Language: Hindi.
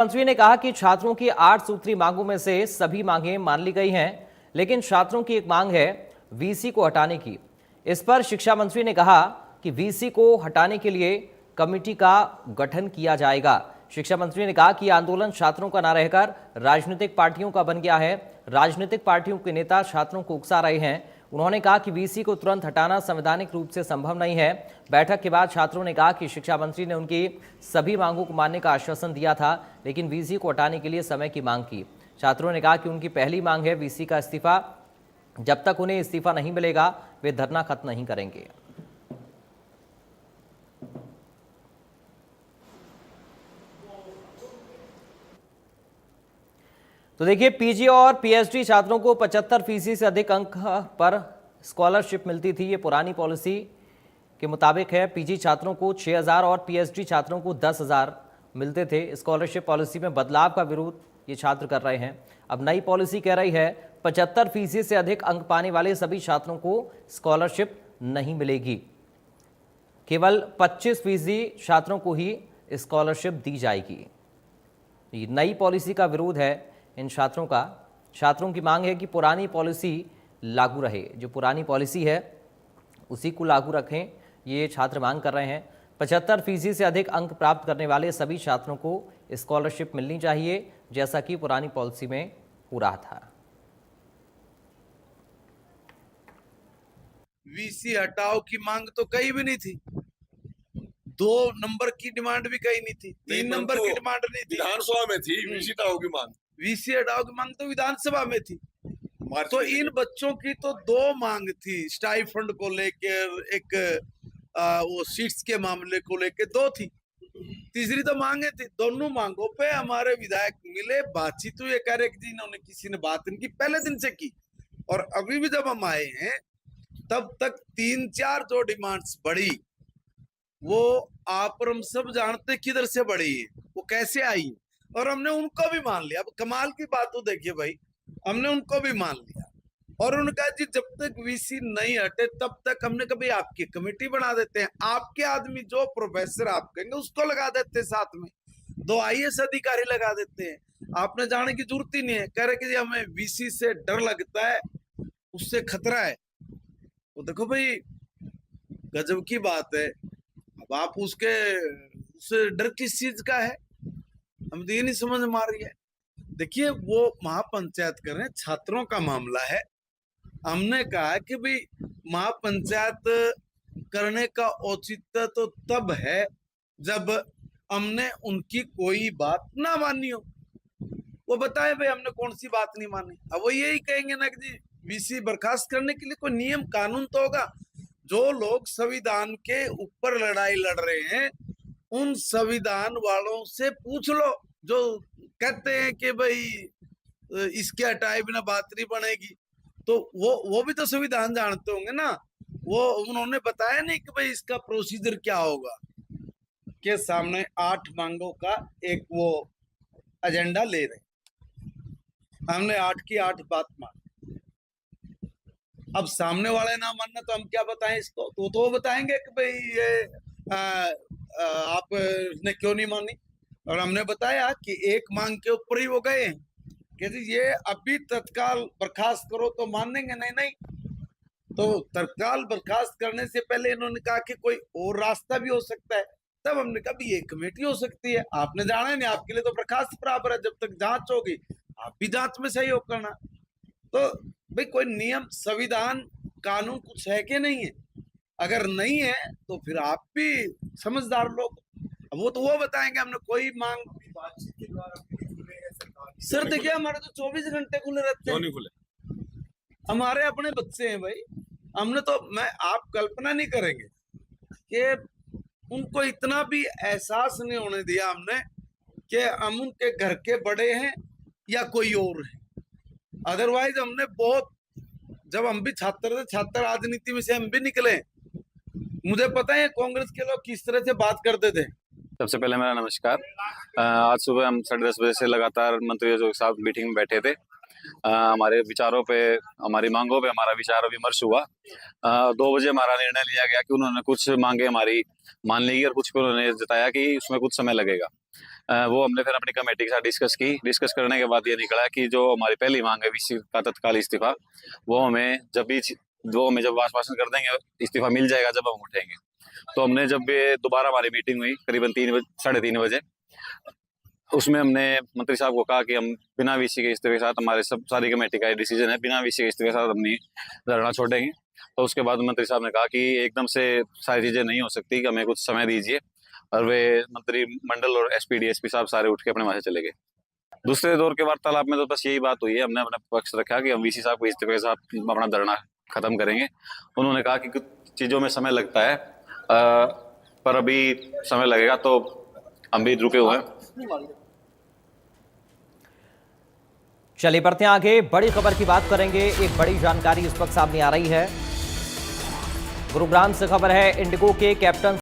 मंत्री ने कहा कि छात्रों की 8 सूत्री मांगों में से सभी मांगें मान ली गई हैं, लेकिन छात्रों की एक मांग है वीसी को हटाने की। इस पर शिक्षा मंत्री ने कहा कि वीसी को हटाने के लिए कमेटी का गठन किया जाएगा। शिक्षा मंत्री ने कहा कि आंदोलन छात्रों का न रहकर राजनीतिक पार्टियों का बन गया है। राजनीतिक पार्टियों के नेता छात्रों को उकसा रहे हैं। उन्होंने कहा कि वीसी को तुरंत हटाना संवैधानिक रूप से संभव नहीं है। बैठक के बाद छात्रों ने कहा कि शिक्षा मंत्री ने उनकी सभी मांगों को मानने का आश्वासन दिया था, लेकिन वीसी को हटाने के लिए समय की मांग की। छात्रों ने कहा कि उनकी पहली मांग है वीसी का इस्तीफा। जब तक उन्हें इस्तीफा नहीं मिलेगा वे धरना खत्म नहीं करेंगे। तो देखिए, पीजी और पीएचडी छात्रों को 75% से अधिक अंक पर स्कॉलरशिप मिलती थी। ये पुरानी पॉलिसी के मुताबिक है। पीजी छात्रों को 6000 और पीएचडी छात्रों को 10,000 मिलते थे। स्कॉलरशिप पॉलिसी में बदलाव का विरोध ये छात्र कर रहे हैं। अब नई पॉलिसी कह रही है 75% से अधिक अंक पाने वाले सभी छात्रों को स्कॉलरशिप नहीं मिलेगी। केवल 25% छात्रों को ही स्कॉलरशिप दी जाएगी। ये नई पॉलिसी का विरोध है इन छात्रों का। छात्रों की मांग है कि पुरानी पॉलिसी लागू रहे। जो पुरानी पॉलिसी है उसी को लागू रखें, ये छात्र मांग कर रहे हैं। 75% से अधिक अंक प्राप्त करने वाले सभी छात्रों को स्कॉलरशिप मिलनी चाहिए, जैसा कि पुरानी पॉलिसी में हो रहा था। वीसी हटाओ की मांग तो कहीं भी नहीं थी। 2 नंबर की डिमांड भी कहीं नहीं थी। 3 नंबर की डिमांड नहीं थी। विधानसभा में थी वीसी हटाओ की मांग। वीसी हटाओ की मांग तो विधानसभा में थी। तो इन बच्चों की तो 2 मांग थी, स्टाइफंड को लेकर, एक वो सीट्स के मामले को लेकर 2 थी। तीसरी तो मांगे थी। दोनों मांगों पे हमारे विधायक मिले, बातचीत तो ये कह रहे कि इन्होंने किसी ने बात नहीं की, पहले दिन से की। और अभी भी जब हम आए हैं तब तक 3-4 जो डिमांड्स बढ़ी, वो आप और हम सब जानते किधर से बढ़ी है, वो कैसे आई है, और हमने उनको भी मान लिया। अब कमाल की बात तो देखिए भाई, हमने उनको भी मान लिया और उनका जी जब तक वीसी नहीं हटे तब तक हमने कभी आपकी कमेटी बना देते हैं, आपके आदमी जो प्रोफेसर आप कहेंगे उसको लगा देते हैं, साथ में 2 आईएएस अधिकारी लगा देते हैं। आपने जाने की जरूरत ही नहीं है। कह रहे कि हमें वीसी से डर लगता है, उससे खतरा है। तो देखो भाई, गजब की बात है। अब आप उससे डर किस चीज का है, हम तो ये नहीं समझ में आ रही है। देखिए, वो महापंचायत कर रहे हैं, छात्रों का मामला है। हमने कहा कि भाई महापंचायत करने का औचित्य तो तब है जब हमने उनकी कोई बात ना मानी हो। वो बताए भाई हमने कौन सी बात नहीं मानी। अब वो यही कहेंगे ना कि जी वीसी बर्खास्त करने के लिए कोई नियम कानून तो होगा। जो लोग संविधान के ऊपर लड़ाई लड़ रहे हैं उन संविधान वालों से पूछ लो, जो कहते हैं कि भाई इसके हटाए बिना बात नहीं बनेगी। तो वो भी तो संविधान जानते होंगे ना। वो उन्होंने बताया नहीं कि भाई इसका प्रोसीजर क्या होगा। के सामने 8 मांगों का एक वो एजेंडा ले रहे, हमने 8 की 8 बात मान। अब सामने वाले ना मानना तो हम क्या बताएं इसको। तो वो बताएंगे कि भाई ये आपने क्यों नहीं मानी। और हमने बताया कि एक मांग के ऊपर ही वो गए हैं कि ये अभी तत्काल बर्खास्त करो, तो मानेंगे नहीं। नहीं, तो तत्काल बर्खास्त करने से पहले इन्होंने कहा कि कोई और रास्ता भी हो सकता है। तब हमने कहा ये कमेटी हो सकती है। आपने जाना नहीं, आपके लिए तो बर्खास्त बराबर है। जब तक जांच होगी आप भी जांच में सहयोग करना। तो भाई कोई नियम, संविधान, कानून कुछ है कि नहीं है? अगर नहीं है तो फिर आप भी समझदार लोग, वो तो वो बताएंगे। हमने कोई मांग सर देखिए, हमारे तो 24 घंटे खुले रहते हैं। खुले हमारे अपने बच्चे हैं भाई। हमने तो, आप कल्पना नहीं करेंगे कि उनको इतना भी एहसास नहीं होने दिया हमने कि हम उनके घर के बड़े हैं या कोई और है। अदरवाइज हमने बहुत, जब हम भी छात्र थे, छात्र राजनीति में से हम भी निकले, मुझे पता है कांग्रेस के लोग किस तरह से बात करते थे। सबसे पहले मेरा नमस्कार। आज सुबह हम 10:30 बजे से लगातार मंत्रियों के साथ मीटिंग में बैठे थे हमारे विचारों पे, हमारी मांगों पे हमारा विचार विमर्श हुआ। 2 बजे हमारा निर्णय लिया गया कि उन्होंने कुछ मांगे हमारी मान ली और कुछ को उन्होंने जताया कि उसमें कुछ समय लगेगा। वो हमने फिर अपनी कमेटी के साथ डिस्कस की। डिस्कस करने के बाद ये निकला कि जो हमारी पहली मांग है वीसी का तत्काल इस्तीफा, वो हमें जब आश्वासन कर देंगे इस्तीफा मिल जाएगा जब हम उठेंगे। तो हमने जब ये दोबारा हमारी मीटिंग हुई करीबन 3:30 बजे, उसमें हमने मंत्री साहब को कहा कि हम बिना वीसी के इस्तीफे के साथ, हमारे सारी कमेटी का ये डिसीजन है, बिना वीसी के इस्तीफे के साथ अपनी धरना छोड़ेंगे। तो उसके बाद मंत्री साहब ने कहा कि एकदम से सारी चीजें नहीं हो सकती, कि हमें कुछ समय दीजिए, और वे मंत्रिमंडल और एसपी डीएसपी साहब सारे उठ के अपने वहां से चले गए। दूसरे दौर के वार्तालाप में तो बस यही बात हुई है, हमने अपना पक्ष रखा कि हम वीसी साहब को इस्तीफे के साथ अपना धरना खत्म करेंगे। उन्होंने कहा कि कुछ चीजों में समय लगता है, पर अभी समय लगेगा, तो हम भी रुके हुए हैं। चलिए बढ़ते हैं आगे, बड़ी खबर की बात करेंगे। एक बड़ी जानकारी इस वक्त सामने आ रही है। गुरुग्राम से खबर है, इंडिगो के कैप्टन